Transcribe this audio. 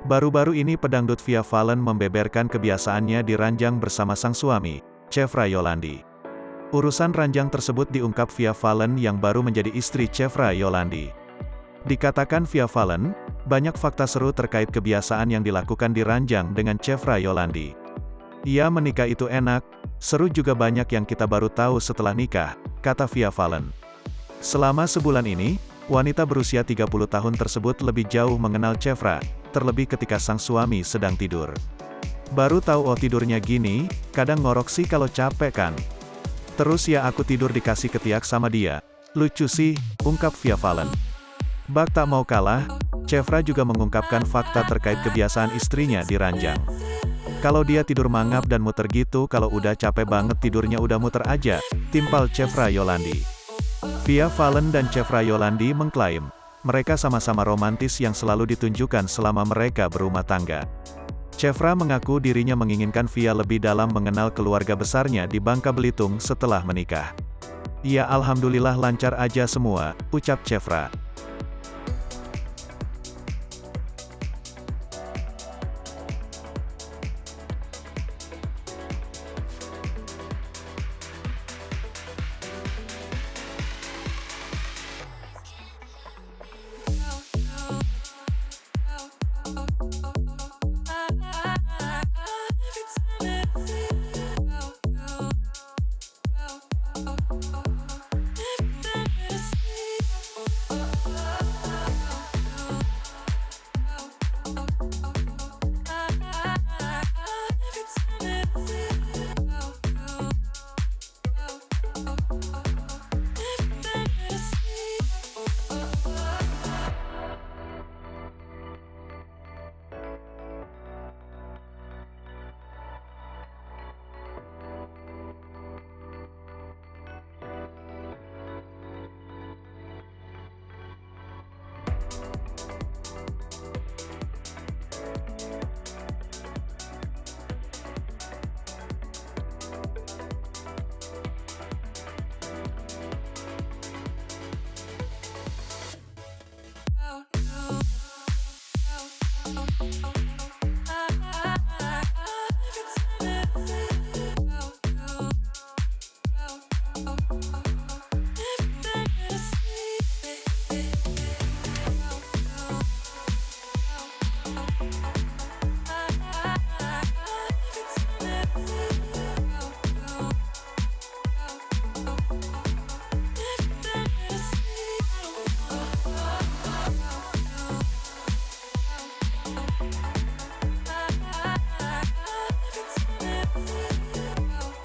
Baru-baru ini pedangdut Via Valen membeberkan kebiasaannya di ranjang bersama sang suami, Chevra Yolandi. Urusan ranjang tersebut diungkap Via Valen yang baru menjadi istri Chevra Yolandi. Dikatakan Via Valen, banyak fakta seru terkait kebiasaan yang dilakukan di ranjang dengan Chevra Yolandi. "Ia menikah itu enak, seru juga banyak yang kita baru tahu setelah nikah," kata Via Valen. Selama sebulan ini, wanita berusia 30 tahun tersebut lebih jauh mengenal Chevra, terlebih ketika sang suami sedang tidur. "Baru tahu tidurnya gini, kadang ngorok sih kalau capek kan. Terus ya aku tidur dikasih ketiak sama dia. Lucu sih," ungkap Via Valen. Bak tak mau kalah, Chevra juga mengungkapkan fakta terkait kebiasaan istrinya di ranjang. "Kalau dia tidur mangap dan muter gitu, kalau udah capek banget tidurnya udah muter aja," timpal Chevra Yolandi. Via Valen dan Chevra Yolandi mengklaim, mereka sama-sama romantis yang selalu ditunjukkan selama mereka berumah tangga. Chevra mengaku dirinya menginginkan Via lebih dalam mengenal keluarga besarnya di Bangka Belitung setelah menikah. "Ya alhamdulillah lancar aja semua," ucap Chevra.